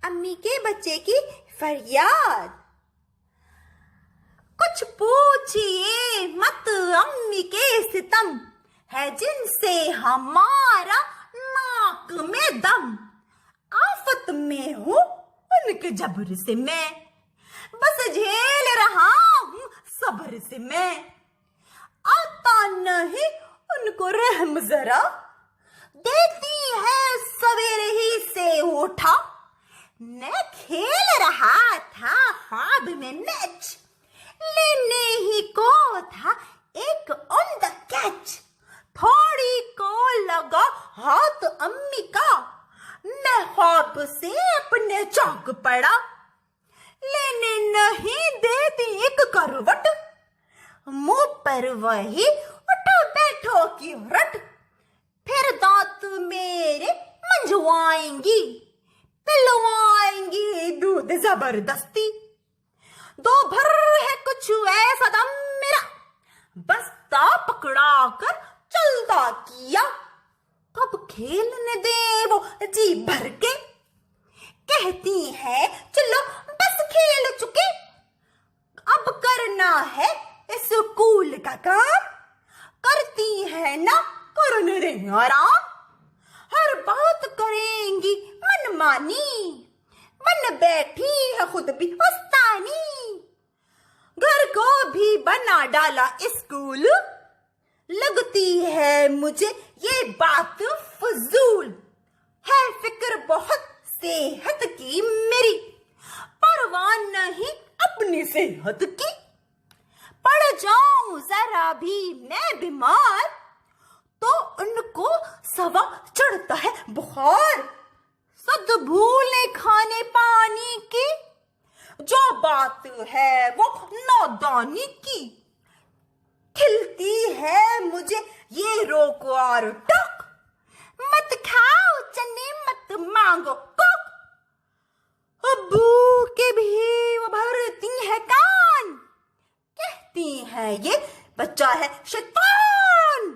امی کے بچے کی فریاد۔ کچھ پوچھئے مت امی کے ستم، ہے جن سے ہمارا ناک میں دم۔ آفت میں ہوں ان کے جبر سے میں، بس جھیل رہا ہوں صبر سے میں۔ آتا نہیں ان کو رحم ذرا، دیتی ہے سویرے ہی سے اٹھا۔ میں کھیل رہا تھا خواب میں میچ، لینے ہی کو تھا ایک عمدہ کیچ۔ تھوڑی کو لگا ہاتھ امی کا، میں خواب سے اپنے چونک پڑا۔ لینے نہیں دیتی ایک کروٹ، منہ پر وہی اٹھو بیٹھو کی رٹ۔ پھر دانت میرے منجوائیں گی، پلوائیں گی دودھ زبردستی۔ دو بھر ہے کچھ ایسا دم میرا، بستہ پکڑا کر چلتا کیا۔ کب کھیلنے دے وہ جی بھر کے، کہتی ہے چلو بس کھیل چکے۔ اب کرنا ہے اسکول کا کام، کرتی ہے نا کرنے دے آرام۔ ہر بات کریں گی من مانی، من بیٹھی ہے خود بھی استانی۔ گھر کو بھی بنا ڈالا اسکول، لگتی ہے مجھے یہ بات فضول۔ ہے فکر بہت صحت کی میری، پرواہ نہیں اپنی صحت کی۔ پڑ جاؤں ذرا بھی میں بیمار، تو ان کو سوا چڑھتا ہے بخار۔ سد بھولے کھانے پانی کی، جو بات ہے وہ نادانی کی۔ کھلتی ہے مجھے یہ روک اور ٹوک، مت کھاؤ چنے مت مانگو کوک۔ ابو کے بھی وہ بھرتی ہے کان، کہتی ہے یہ بچہ ہے شیطان۔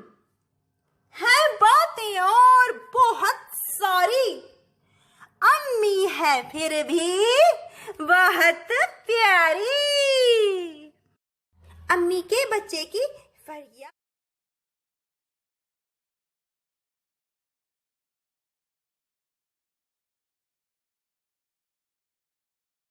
ہے باتیں اور بہت ساری، امی ہے پھر بھی بہت پیاری۔ امی کے بچے کی فریاد۔